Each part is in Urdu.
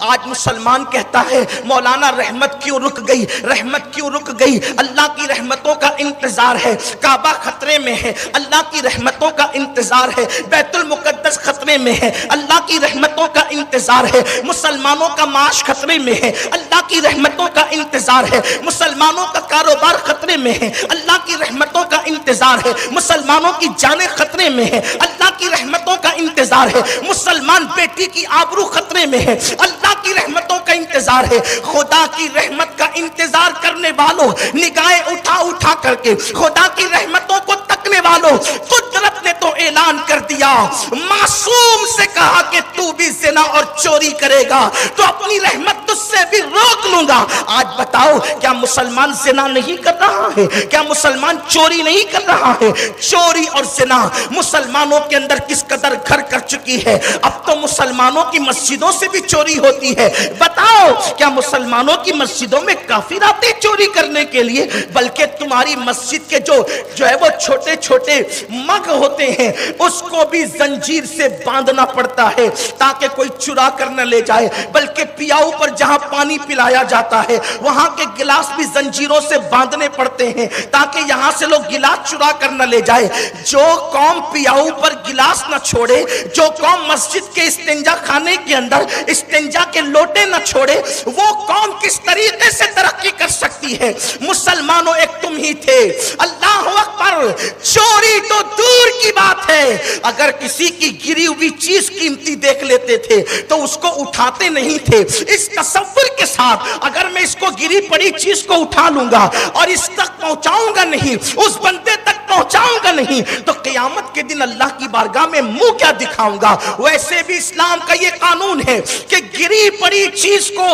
آج مسلمان کہتا ہے مولانا رحمت کیوں رک گئی، رحمت کیوں رک گئی؟ اللہ کی رحمتوں کا انتظار ہے، کعبہ خطرے میں ہے، اللہ کی رحمتوں کا انتظار ہے، بیت المقدس خطرے میں ہے، اللہ کی رحمتوں کا انتظار ہے، مسلمانوں کا معاش خطرے میں ہے، اللہ کی رحمتوں کا انتظار ہے، مسلمانوں کا کاروبار خطرے میں ہے، اللہ کی رحمتوں کا انتظار ہے، مسلمانوں کی جانیں خطرے میں ہے، اللہ کی رحمتوں کا انتظار ہے، مسلمان بیٹی کی آبرو خطرے میں ہے، اللہ کی رحمتوں کا انتظار ہے۔ خدا کی رحمت کا انتظار کرنے والوں، نگاہیں اٹھا اٹھا کر کے خدا کی رحمتوں کو تکنے والوں، قدرت نے تو اعلان کر دیا، معصوم سے کہا کہ تو بھی زنا اور چوری کرے گا تو اپنی رحمت تجھ سے بھی روک لوں گا۔ آج بتاؤ کیا مسلمان زنا نہیں کر رہا ہے؟ کیا مسلمان چوری نہیں کر رہا ہے؟ چوری اور زنا مسلمانوں کے اندر کس قدر گھر کر چکی ہے، اب تو مسلمانوں کی مسجدوں سے بھی چوری ہوتی ہے۔ بتاؤ کیا مسلمانوں کی مسجدوں میں کافر آتے چوری کرنے کے لیے؟ بلکہ تمہاری مسجد کے جو ہے وہ چھوٹے چھوٹے مگ ہوتے ہیں اس کو بھی زنجیر سے باندھنا پڑتا ہے تاکہ کوئی چرا کر نہ لے جائے، بلکہ پیاؤ پر جہاں پانی پلایا جاتا ہے وہاں کے گلاس بھی زنجیروں سے باندھنے پڑتے ہیں تاکہ یہاں سے لوگ گلاس چرا کر نہ لے جائے۔ جو قوم پیاؤ پر گلاس نہ چھوڑے، جو قوم مسجد کے استنجا خانے کے اندر استنجا کے لوٹے نہ چھوڑے، وہ قوم کس طریقے سے ترقی کر سکتی ہے؟ مسلمانوں ایک تم ہی تھے، اللہ اکبر، چوری تو دور کی بات ہے، اگر کسی کی گری ہوئی چیز قیمتی دیکھ لیتے تھے تو اس کو اٹھاتے نہیں تھے، اس تصور کے ساتھ اگر میں اس کو گری پڑی چیز کو اٹھا لوں گا اور اس تک پہنچاؤں گا نہیں، اس بندے تک پہنچاؤں گا نہیں تو قیامت کے دن اللہ کی بارگاہ میں منہ کیا دکھاؤں گا؟ ویسے بھی اسلام کا یہ قانون ہے کہ گری پڑی چیز کو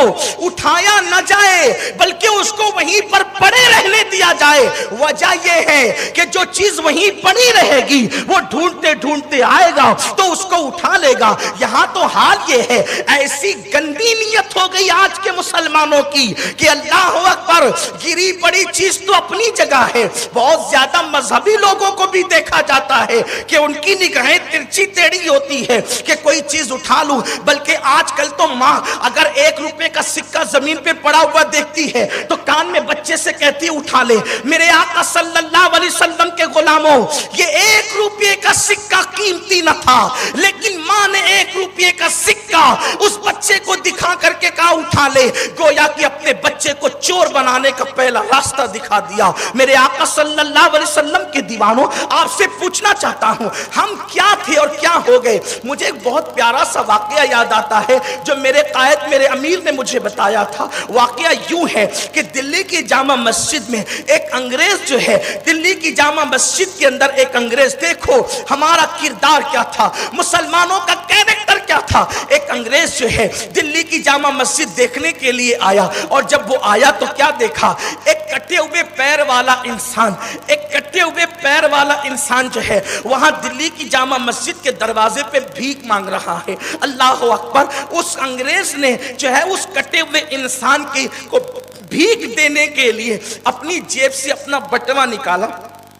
اٹھایا نہ جائے بلکہ اس کو وہیں پر پڑے رہنے دیا جائے۔ وجہ یہ ہے کہ جو چیز وہیں پڑی رہے گی وہ ڈھونڈتے ڈھونڈتے آئے گا تو اس کو اٹھا لے گا۔ یہاں تو حال یہ ہے، ایسی گندی نیت ہو گئی آج کے مسلمانوں کی کہ اللہ اکبر، گری پڑی چیز تو اپنی جگہ ہے، بہت زیادہ مذہبی لوگوں کو بھی دیکھا جاتا ہے کہ ان کی نگاہیں ترچھی ٹیڑھی ہوتی ہے کہ کوئی چیز اٹھا لوں، بلکہ آج کل تو ماں اگر 1 روپے کا سکہ زمین پہ پڑا ہوا دیکھتی ہے تو کان میں بچے سے کہتی ہے اٹھا لے۔ میرے آقا صلی اللہ علیہ وسلم کے غلاموں، یہ 1 روپے کا سکہ قیمتی نہ تھا لیکن ماں نے 1 روپے کا سکہ اس بچے کو دکھا کر کے کہا اٹھا لے، گویا کہ اپنے بچے کو چور بنانے کا پہلا راستہ دکھا دیا۔ میرے آقا صلی اللہ علیہ وسلم کے دیوانوں، آپ سے پوچھنا چاہتا ہوں ہم کیا تھے اور کیا ہو گئے؟ مجھے ایک بہت پیارا سا واقعہ یاد آتا ہے جو میرے قائد، میرے امیر نے مجھے بتایا تھا۔ واقعہ یوں ہے کہ دلی کی جامع مسجد میں ایک انگریز جو ہے، دلی کی جامع مسجد کے اندر ایک انگریز، دیکھو ہمارا کردار کیا تھا، مسلمانوں کا کیریکٹر کیا تھا۔ ایک انگریز جو ہے دلی کی جامع مسجد دیکھنے کے لیے آیا اور جب وہ آیا تو کیا دیکھا؟ ایک کٹے ہوئے پیر والا انسان، ایک کٹے ہوئے پیر والا انسان جو ہے وہاں دلی کی جامع مسجد کے دروازے پہ بھیک مانگ رہا ہے۔ اللہ اکبر، اس انگریز نے جو ہے اس کٹے ہوئے انسان کو بھیک دینے کے لیے اپنی جیب سے اپنا بٹوا نکالا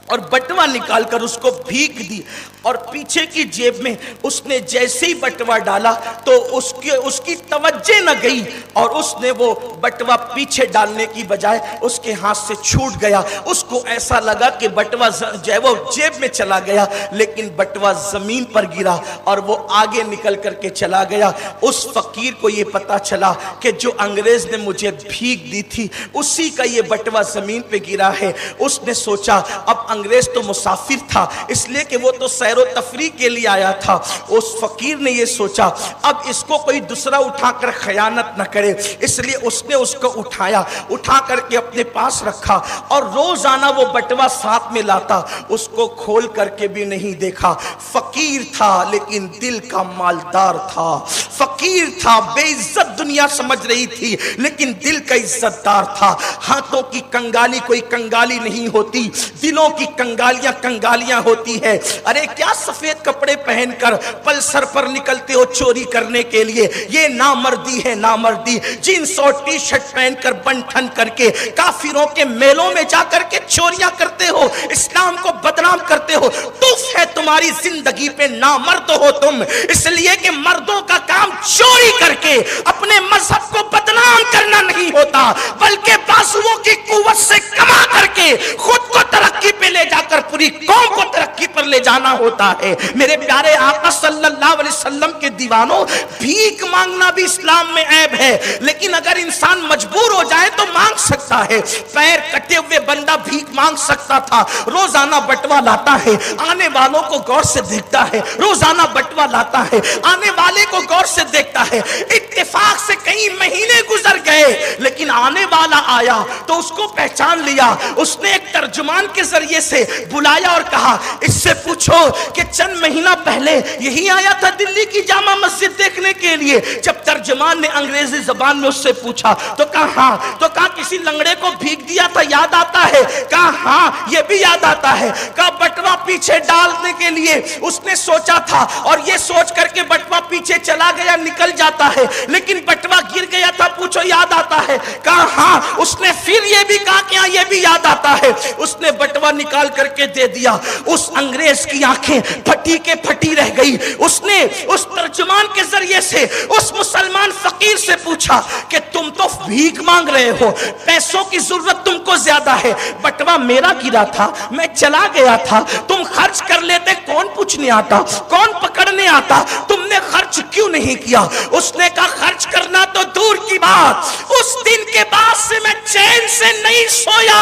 اور بٹوا نکال کر اس کو بھیک دی، اور پیچھے کی جیب میں اس نے جیسے ہی بٹوا ڈالا تو اس کی توجہ نہ گئی اور اس نے وہ بٹوا پیچھے ڈالنے کی بجائے اس کے ہاتھ سے چھوٹ گیا۔ اس کو ایسا لگا کہ بٹوا جو ہے وہ جیب میں چلا گیا، لیکن بٹوا زمین پر گرا اور وہ آگے نکل کر کے چلا گیا۔ اس فقیر کو یہ پتا چلا کہ جو انگریز نے مجھے بھیک دی تھی اسی کا یہ بٹوا زمین پہ گرا ہے۔ اس نے سوچا اب انگریز تو مسافر تھا، اس لیے کہ وہ تو سیر و تفریح کے لیے آیا تھا۔ اس فقیر نے یہ سوچا اب اس کو کوئی دوسرا اٹھا کر خیانت نہ کرے، اس لیے اس نے اس کو اٹھا کر کے اپنے پاس رکھا اور روزانہ وہ بٹوا ساتھ میں لاتا، اس کو کھول کر کے بھی نہیں دیکھا۔ فقیر تھا لیکن دل کا مالدار تھا، فقیر تھا، بے عزت دنیا سمجھ رہی تھی لیکن دل کا عزت دار تھا۔ ہاتھوں کی کنگالی کوئی کنگالی نہیں ہوتی، دلوں کی کنگالیاں ہوتی ہے۔ ارے کیا سفید کپڑے پہن کر پلسر پر نکلتے ہو چوری کرنے کے لیے؟ یہ نامردی ہے، نامردی۔ جینس اور ٹی شرٹ پہن کر بن ٹھن کر کے کافروں کے میلوں میں جا کر کے چوریاں کرتے ہو، اسلام کو بدنام کرتے ہو۔ توف ہے تمہاری زندگی پہ، نامرد ہو تم، اس لیے کہ مردوں کا کام چوری کر کے اپنے اپنے مذہب کو بدنام کرنا نہیں ہوتا، بلکہ بازوؤں کی قوت سے کما کر کے خود کو ترقی پہ لے جا کر پوری قوم کو ترقی پر لے جانا ہوتا ہے۔ میرے پیارے آقا صلی اللہ علیہ وسلم کے دیوانوں، بھیک مانگنا بھی اسلام میں عیب ہے، لیکن اگر انسان مجبور ہو جائے تو مانگ سکتا ہے۔ پیر کٹے ہوئے بندہ بھیک مانگ سکتا تھا، روزانہ بٹوا لاتا ہے، آنے والوں کو غور سے دیکھتا ہے، روزانہ بٹوا لاتا ہے، آنے والے کو غور سے دیکھتا ہے۔ اتفاق سے کئی مہینے گزر گئے، لیکن آنے والا آیا تو اس کو پہچان لیا۔ اس نے ایک ترجمان کے ذریعے سے بلایا اور کہا اس سے پوچھو کہ چند مہینہ پہلے یہی آیا تھا دلی کی جامع مسجد دیکھنے کے لیے؟ جب ترجمان نے انگریزی زبان میں اس سے پوچھا تو کہا ہاں، تو کہا کسی لنگڑے کو بھیک دیا تھا یاد آتا ہے؟ کہا ہاں یہ بھی یاد آتا ہے۔ کہا بٹوا پیچھے ڈالنے کے لیے اس نے سوچا تھا اور یہ سوچ کر کے بٹوا پیچھے چلا گیا، نکل جاتا ہے، لیکن بٹوا گر گیا تھا، پوچھو یاد آتا ہے؟ کہا ہاں۔ اس نے پھر یہ بھی کہا کہ ہاں یہ بھی یاد آتا ہے۔ اس نے بٹوا نکال کر کے دے دیا۔ اس انگریز کی آنکھیں پھٹی کے پھٹی رہ گئی۔ اس نے اس ترجمان کے ذریعے سے اس مسلمان فقیر سے پوچھا کہ تم تو بھیک مانگ رہے ہو، پیسوں کی ضرورت تم کو زیادہ ہے، بٹوا میرا گرا تھا، میں چلا گیا تھا، تم خرچ کر لیتے، کون پوچھنے آتا، کون پکڑنے آتا، تم نے خرچ کیوں نہیں کیا؟ اس نے کہا خرچ کرنا تو دور کی بات، اس دن کے بعد سے میں چین سے نہیں سویا،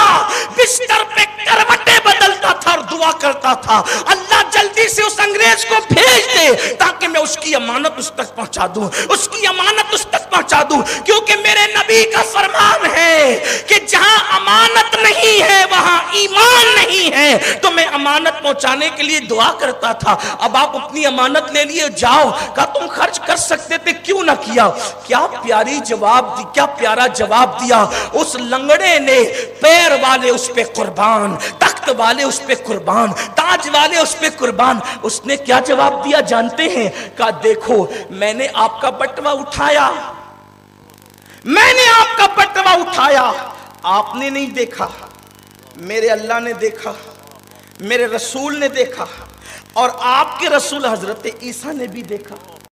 بستر پہ کروٹیں بدلتا تھا اور دعا کرتا تھا اللہ جلدی سے اس انگریز کو بھیج دے تاکہ میں اس کی امانت اس تک پہنچا دوں، اس کی امانت اس تک پہنچا دوں، کیونکہ میرے نبی کا فرمان ہے کہ جہاں امانت نہیں ہے وہاں ایمان نہیں ہے۔ تو میں امانت پہنچانے کے لیے دعا کرتا تھا۔ اب آپ اپنی امانت لے لیے جاؤ، کہا تم خرچ کر سکتے تھے کیوں نہ کیا؟ کیا پیاری جواب دی، کیا پیارا جواب دیا اس لنگڑے نے، پیر والے اس پہ قربان، تخت والے اس پہ قربان، تاج والے اس پہ قربان۔ اس نے کیا جواب دیا جانتے ہیں؟ کہا دیکھو میں نے آپ کا بٹوا اٹھایا، میں نے آپ کا بٹوا اٹھایا، آپ نے نہیں دیکھا، میرے اللہ نے دیکھا، میرے رسول نے دیکھا، اور آپ کے رسول حضرت عیسیٰ نے بھی دیکھا۔